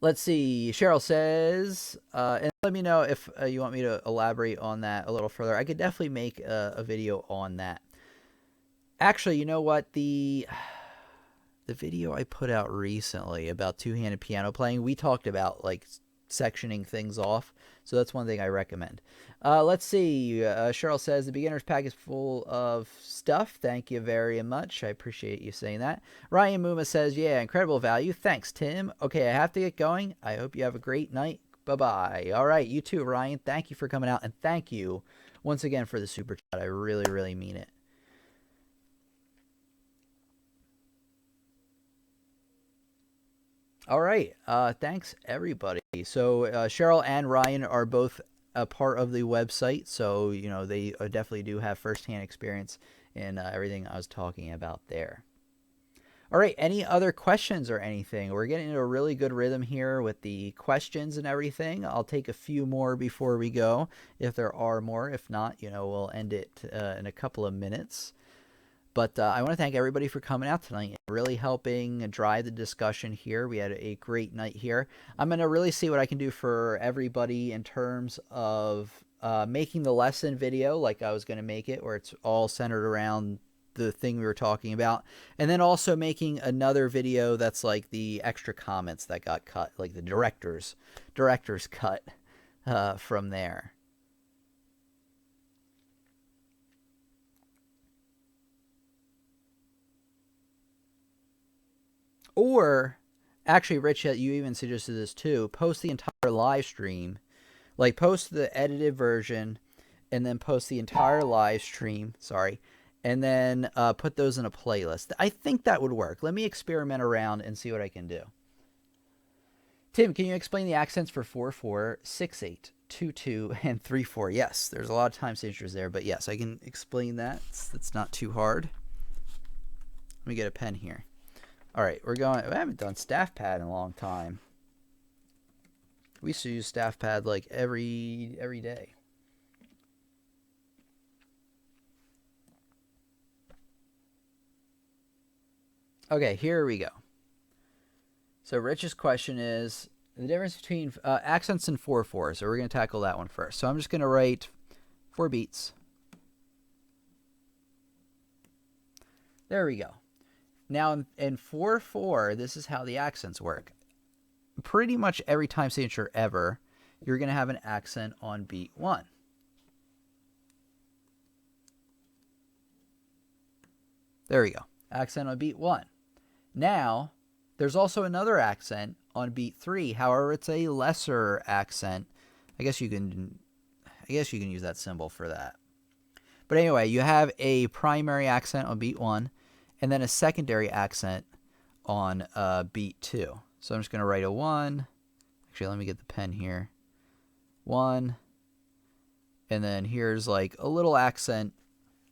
Let's see. Cheryl says, and let me know if you want me to elaborate on that a little further. I could definitely make a video on that. Actually, you know what? The video I put out recently about 2-handed piano playing, we talked about sectioning things off. So that's one thing I recommend. Let's see. Cheryl says the beginner's pack is full of stuff. Thank you very much. I appreciate you saying that. Ryan Muma says, yeah, incredible value. Thanks, Tim. Okay, I have to get going. I hope you have a great night. Bye-bye. All right, you too, Ryan. Thank you for coming out, and thank you once again for the super chat. I really, really mean it. All right. Thanks, everybody. So Cheryl and Ryan are both a part of the website, so they definitely do have firsthand experience in everything I was talking about there. All right. Any other questions or anything? We're getting into a really good rhythm here with the questions and everything. I'll take a few more before we go, if there are more. If not, we'll end it in a couple of minutes. But I want to thank everybody for coming out tonight, really helping drive the discussion here. We had a great night here. I'm going to really see what I can do for everybody in terms of making the lesson video like I was going to make it, where it's all centered around the thing we were talking about. And then also making another video that's like the extra comments that got cut, like the director's cut from there. Or, actually, Rich, you even suggested this too. Post the entire live stream. Post the edited version and then post the entire live stream. Sorry. and then put those in a playlist. I think that would work. Let me experiment around and see what I can do. Tim, can you explain the accents for 4/4, 6/8, 2/2, and 3/4? Yes, there's a lot of time signatures there, but yes, I can explain that. It's not too hard. Let me get a pen here. All right, we're going. I haven't done staff pad in a long time. We used to use staff pad like every day. Okay, here we go. So Rich's question is the difference between accents and 4/4. So we're going to tackle that one first. So I'm just going to write 4 beats. There we go. Now in 4/4, this is how the accents work. Pretty much every time signature ever, you're going to have an accent on beat 1. There we go. Accent on beat 1. Now, there's also another accent on beat 3. However, it's a lesser accent. I guess you can use that symbol for that. But anyway, you have a primary accent on beat 1 and then a secondary accent on beat 2. So I'm just going to write a 1. Actually, let me get the pen here. 1. And then here's like a little accent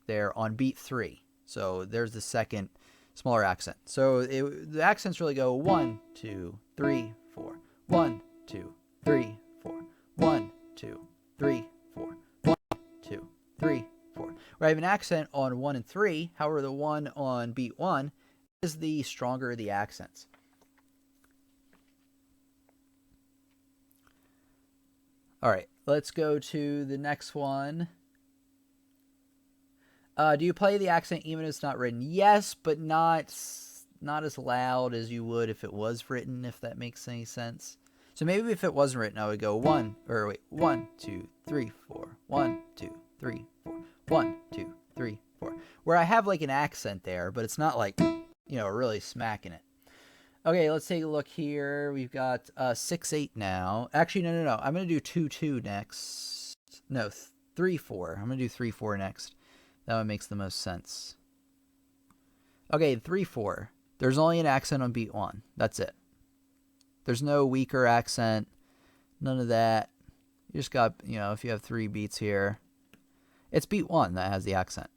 there on beat 3. So there's the second smaller accent. So the accents really go 1, 2, 3, 4. 1, 2, 3, 4. 1, 2, 3, 4. 1, 2, 3, 4. Where I have an accent on 1 and 3. However, the one on beat 1 is the stronger of the accents. All right, let's go to the next one. Do you play the accent even if it's not written? Yes, but not as loud as you would if it was written, if that makes any sense. So maybe if it wasn't written, I would go 1, 2, 3, 4. 1, 2, 3, 4. 1, 2, 3, 4. Where I have like an accent there, but it's not like, really smacking it. Okay, let's take a look here. We've got 6/8 now. Actually, no. I'm going to do 2/2 next. No, 3/4. I'm going to do 3/4 next. That one makes the most sense. Okay, 3/4. There's only an accent on beat 1. That's it. There's no weaker accent. None of that. You just got, if you have 3 beats here, it's beat 1 that has the accent.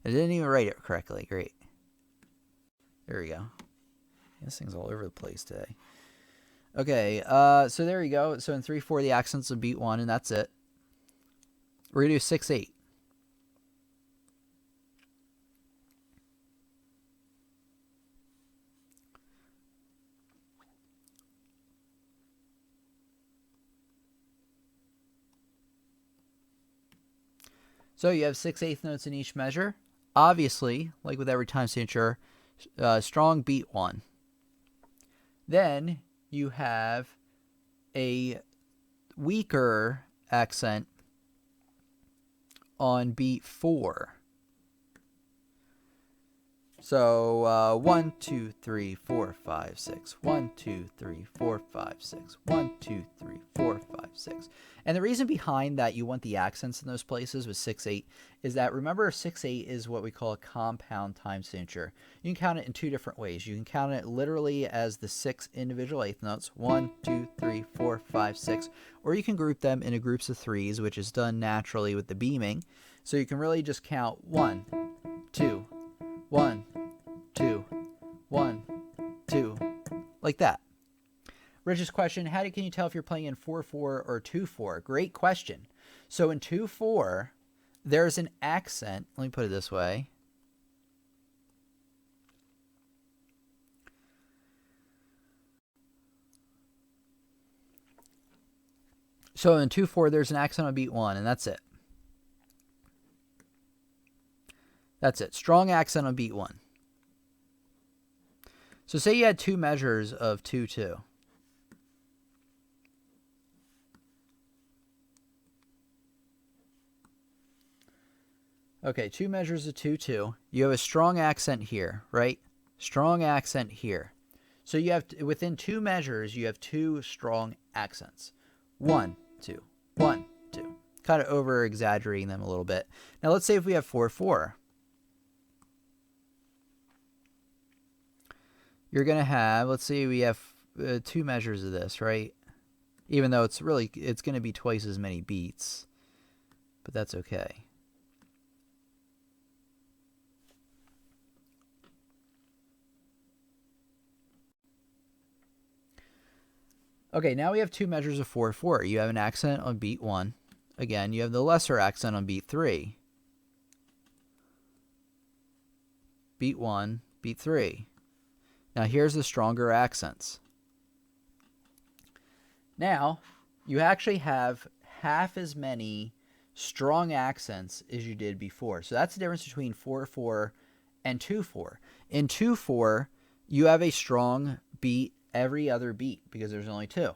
I didn't even write it correctly. Great. There we go. This thing's all over the place today. Okay, so there you go. So in 3/4, the accent's on beat 1, and that's it. We're going to do 6/8. So you have 6/8 notes in each measure. Obviously, like with every time signature, strong beat 1. Then you have a weaker accent on beat 4. So 1, 2, 3, 4, 5, 6. 1, 2, 3, 4, 5, 6. 1, 2, 3, 4, 5, 6. And the reason behind that you want the accents in those places with 6/8 is that, remember, 6/8 is what we call a compound time signature. You can count it in 2 different ways. You can count it literally as the 6 individual eighth notes, 1, 2, 3, 4, 5, 6, or you can group them into groups of 3s, which is done naturally with the beaming. So you can really just count 1, 2, 1, 2, 1, 2, like that. Rich's question, can you tell if you're playing in 4/4 or 2/4? Great question. So in 2/4, there's an accent. Let me put it this way. So in 2/4, there's an accent on beat 1, and that's it. That's it. Strong accent on beat 1. So say you had 2 measures of 2/2. Okay, 2 measures of 2/2. You have a strong accent here, right? Strong accent here. So you have, within 2 measures, you have 2 strong accents. 1, 2, 1, 2. kind of over exaggerating them a little bit. Now let's say if we have 4/4. You're going to have, let's see, we have 2 measures of this, right? Even though it's going to be twice as many beats, but that's okay. Okay, now we have 2 measures of 4/4. You have an accent on beat 1. Again, you have the lesser accent on beat 3. Beat 1, beat 3. Now here's the stronger accents. Now, you actually have half as many strong accents as you did before. So that's the difference between 4/4 and 2/4. In 2/4, you have a strong beat every other beat because there's only 2.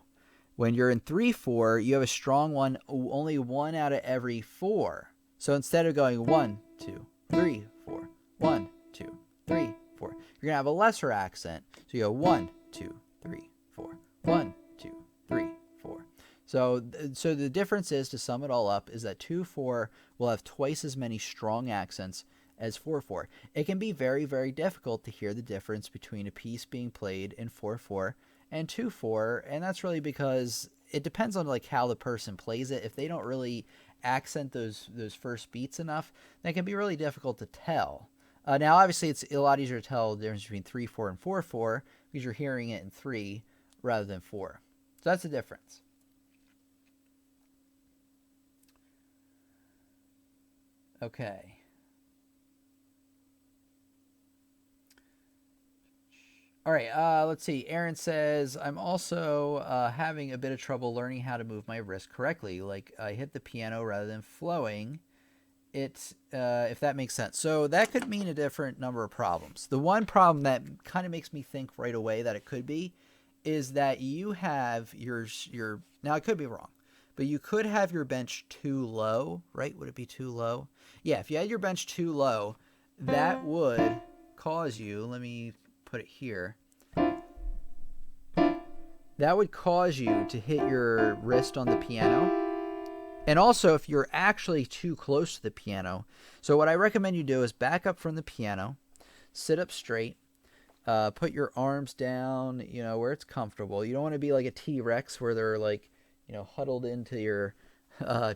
When you're in 3/4, you have a strong one only 1 out of every 4. So instead of going 1, 2, 3, 4, 1, 2, 3, 4, you're going to have a lesser accent. So you go 1, 2, 3, 4, 1, 2, 3, 4. So the difference is, to sum it all up, is that 2/4 will have twice as many strong accents as 4/4. It can be very, very difficult to hear the difference between a piece being played in 4/4 and 2/4, and that's really because it depends on like how the person plays it. If they don't really accent those first beats enough, that can be really difficult to tell. Now, obviously, it's a lot easier to tell the difference between 3/4 and 4/4 because you're hearing it in 3 rather than 4. So that's the difference. Okay. All right, let's see. Aaron says, I'm also having a bit of trouble learning how to move my wrist correctly. Like, I hit the piano rather than flowing it, if that makes sense. So that could mean a different number of problems. The one problem that kind of makes me think right away that it could be is that you have your now I could be wrong, but you could have your bench too low, right? Would it be too low? Yeah, if you had your bench too low, that would cause you, let me put it here, that would cause you to hit your wrist on the piano. And also, if you're actually too close to the piano, so what I recommend you do is back up from the piano, sit up straight, put your arms down, where it's comfortable. You don't want to be like a T-Rex where they're like, huddled into your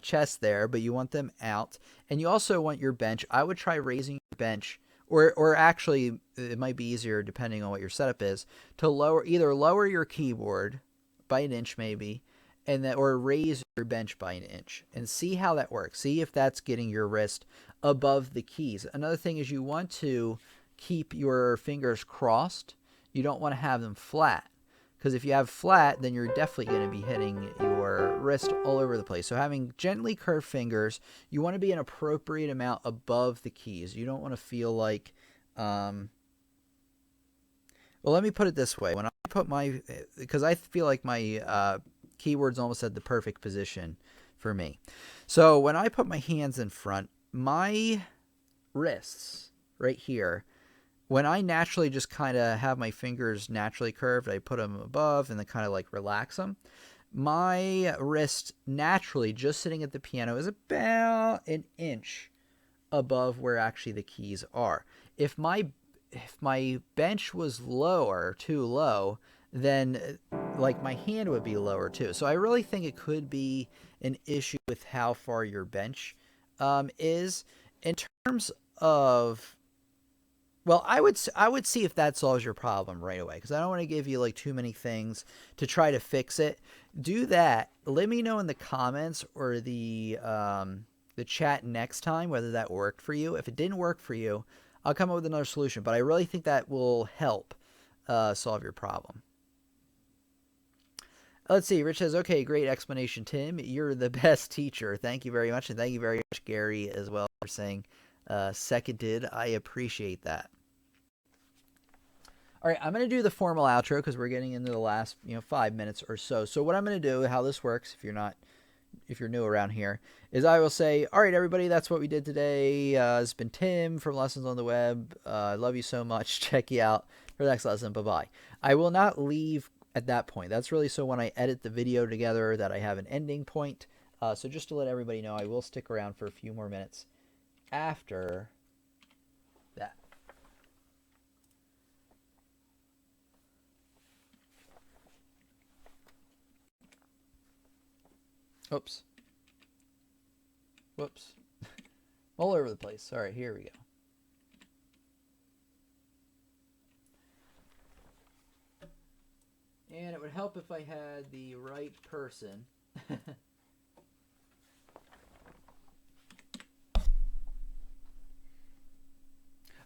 chest there, but you want them out. And you also want your bench. I would try raising your bench, or actually, it might be easier depending on what your setup is, to lower your keyboard by an inch maybe, or raise your bench by an inch, and see how that works. See if that's getting your wrist above the keys. Another thing is you want to keep your fingers crossed. You don't want to have them flat, because if you have flat, then you're definitely going to be hitting your wrist all over the place. So having gently curved fingers, you want to be an appropriate amount above the keys. You don't want to feel like, well, let me put it this way. When I put because I feel like my keyboard's almost at the perfect position for me. So when I put my hands in front, my wrists right here, when I naturally just kind of have my fingers naturally curved, I put them above and then kind of like relax them. My wrist naturally just sitting at the piano is about an inch above where actually the keys are. If my bench was too low, then like my hand would be lower too. So I really think it could be an issue with how far your bench is. In terms of, well, I would see if that solves your problem right away, because I don't want to give you like too many things to try to fix it. Do that. Let me know in the comments or the chat next time whether that worked for you. If it didn't work for you, I'll come up with another solution. But I really think that will help solve your problem. Let's see. Rich says, okay, great explanation, Tim. You're the best teacher. Thank you very much. And thank you very much, Gary, as well, for saying seconded. I appreciate that. All right, I'm going to do the formal outro because we're getting into the last 5 minutes or so. So what I'm going to do, how this works, if you're new around here, is I will say, all right, everybody, that's what we did today. It's been Tim from Lessons on the Web. I love you so much. Check you out for the next lesson. Bye-bye. I will not leave at that point. That's really so when I edit the video together that I have an ending point. So just to let everybody know, I will stick around for a few more minutes after that. Oops. Whoops. All over the place. All right, here we go. And it would help if I had the right person.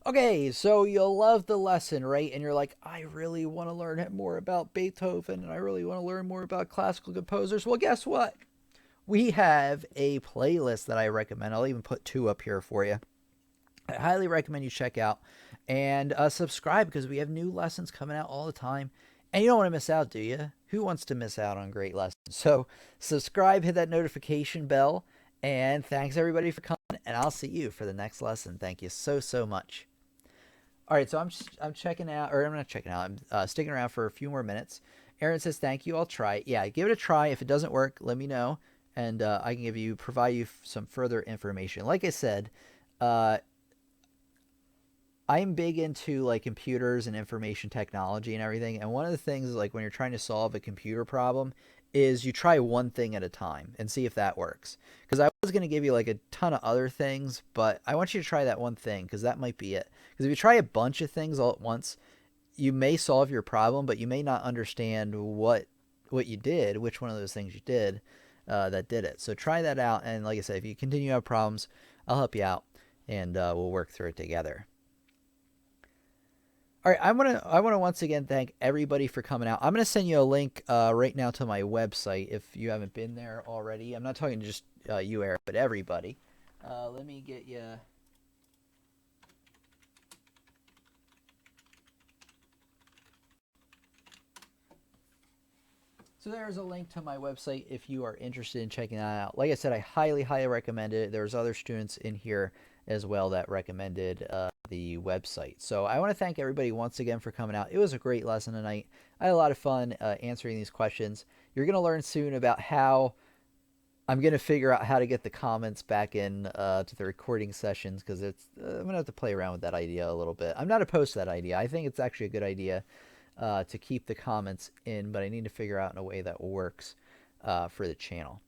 Okay, so you'll love the lesson, right? And you're like, I really want to learn more about Beethoven and I really want to learn more about classical composers. Well, guess what? We have a playlist that I recommend. I'll even put two up here for you. I highly recommend you check out and subscribe because we have new lessons coming out all the time. And you don't want to miss out, do you? Who wants to miss out on great lessons? So subscribe, hit that notification bell, and thanks everybody for coming. And I'll see you for the next lesson. Thank you so much. All right, so I'm checking out, or I'm not checking out. I'm sticking around for a few more minutes. Aaron says, "Thank you. I'll try it. Yeah, give it a try. If it doesn't work, let me know, and I can provide you some further information. Like I said, uh, I'm big into like computers and information technology and everything. And one of the things is like when you're trying to solve a computer problem is you try one thing at a time and see if that works. Because I was going to give you like a ton of other things, but I want you to try that one thing because that might be it. Because if you try a bunch of things all at once, you may solve your problem, but you may not understand what you did, which one of those things you did that did it. So try that out. And like I said, if you continue to have problems, I'll help you out and we'll work through it together. All right, I want to once again thank everybody for coming out. I'm gonna send you a link right now to my website if you haven't been there already. I'm not talking to just you, Eric, but everybody. Let me get you. So there's a link to my website if you are interested in checking that out. Like I said, I highly recommend it. There's other students in here as well that recommended the website. So I want to thank everybody once again for coming out. It was a great lesson tonight. I had a lot of fun answering these questions. You're going to learn soon about how I'm going to figure out how to get the comments back in to the recording sessions because I'm going to have to play around with that idea a little bit. I'm not opposed to that idea. I think it's actually a good idea to keep the comments in, but I need to figure out in a way that works for the channel.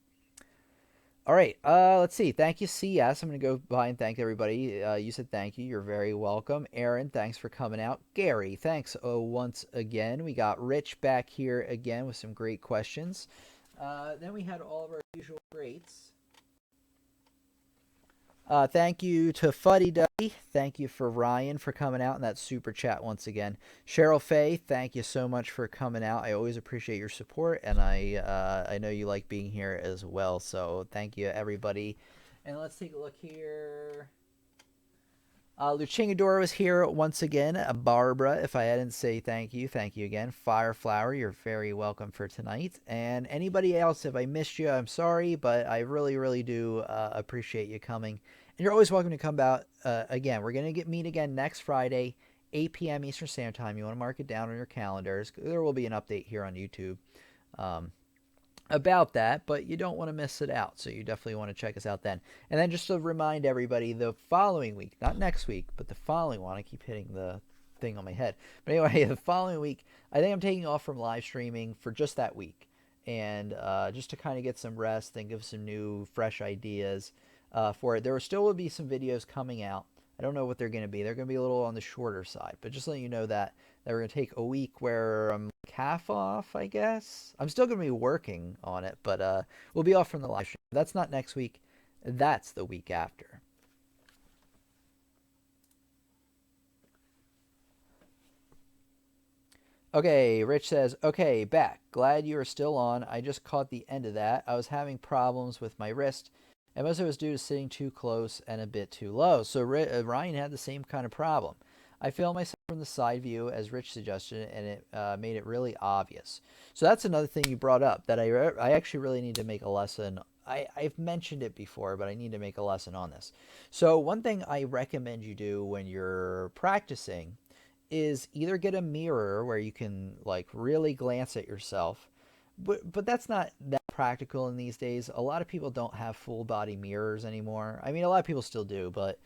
All right, let's see. Thank you, CS. I'm going to go by and thank everybody. You said thank you. You're very welcome. Aaron, thanks for coming out. Gary, thanks once again. We got Rich back here again with some great questions. Then we had all of our usual greats. Thank you to Fuddy Duddy. Thank you for Ryan for coming out in that super chat once again. Cheryl Faye, thank you so much for coming out. I always appreciate your support, and I know you like being here as well. So thank you, everybody. And let's take a look here. Luchingador was here once again. Barbara, if I didn't say thank you again. Fireflower, you're very welcome for tonight. And anybody else, if I missed you, I'm sorry, but I really do appreciate you coming. And you're always welcome to come out again. We're going to meet again next Friday, 8 p.m. Eastern Standard Time. You want to mark it down on your calendars. There will be an update here on YouTube about that, but you don't want to miss it out. So you definitely want to check us out then. And then just to remind everybody, the following week, not next week, but the following one, I keep hitting the thing on my head. But anyway, the following week, I think I'm taking off from live streaming for just that week. And just to kind of get some rest and give some new, fresh ideas for it. There will be some videos coming out. I don't know what they're going to be. They're going to be a little on the shorter side, but just letting you know that we're going to take a week where I'm half off, I guess. I'm still going to be working on it, but we'll be off from the live stream. That's not next week. That's the week after. Okay, Rich says, okay, back. Glad you are still on. I just caught the end of that. I was having problems with my wrist, and most of it was due to sitting too close and a bit too low. So Ryan had the same kind of problem. I filmed myself from the side view, as Rich suggested, and it made it really obvious. So that's another thing you brought up that I actually really need to make a lesson. I've mentioned it before, but I need to make a lesson on this. So one thing I recommend you do when you're practicing is either get a mirror where you can like really glance at yourself, but that's not that practical in these days. A lot of people don't have full body mirrors anymore. I mean, a lot of people still do, but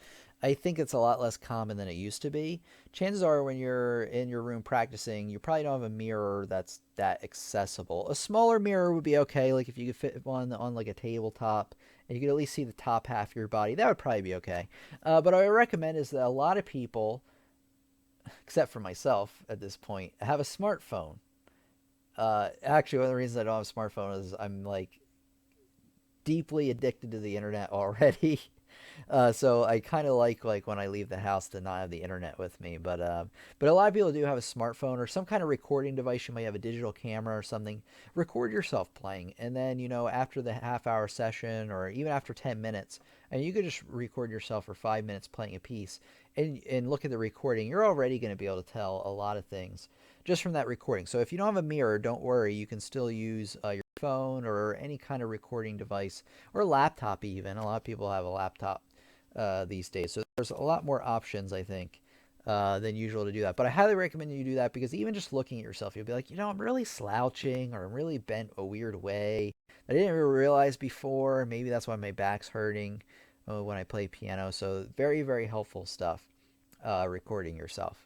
I think it's a lot less common than it used to be. Chances are, when you're in your room practicing, you probably don't have a mirror that's that accessible. A smaller mirror would be okay, like if you could fit one on like a tabletop and you could at least see the top half of your body, that would probably be okay. But what I recommend is that a lot of people, except for myself at this point, have a smartphone. Actually, one of the reasons I don't have a smartphone is I'm like deeply addicted to the internet already. So I kind of like when I leave the house to not have the internet with me. But a lot of people do have a smartphone or some kind of recording device. You might have a digital camera or something. Record yourself playing, and then after the half-hour session or even after 10 minutes, and you could just record yourself for 5 minutes playing a piece, and look at the recording. You're already going to be able to tell a lot of things just from that recording. So if you don't have a mirror, don't worry. You can still use your phone or any kind of recording device or laptop even. A lot of people have a laptop these days. So there's a lot more options, I think, than usual to do that. But I highly recommend you do that because even just looking at yourself, you'll be like, I'm really slouching or I'm really bent a weird way. I didn't really realize before. Maybe that's why my back's hurting when I play piano. So very, very helpful stuff, recording yourself.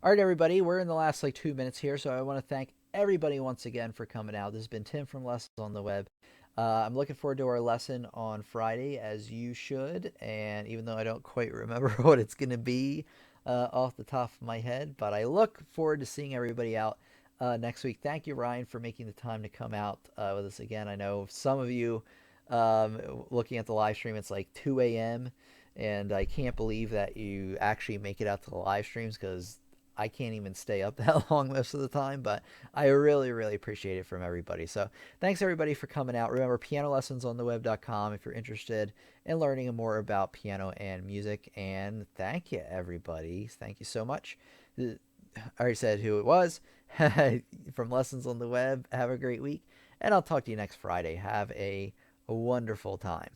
All right, everybody, we're in the last like 2 minutes here, so I want to thank everybody once again for coming out. This has been Tim from Lessons on the Web. I'm looking forward to our lesson on Friday, as you should. And even though I don't quite remember what it's going to be off the top of my head, but I look forward to seeing everybody out next week. Thank you, Ryan, for making the time to come out with us again. I know some of you looking at the live stream, it's like 2 a.m. And I can't believe that you actually make it out to the live streams because I can't even stay up that long most of the time, but I really, really appreciate it from everybody. So thanks everybody for coming out. Remember, pianolessonsontheweb.com if you're interested in learning more about piano and music. And thank you, everybody. Thank you so much. I already said who it was from Lessons on the Web. Have a great week, and I'll talk to you next Friday. Have a wonderful time.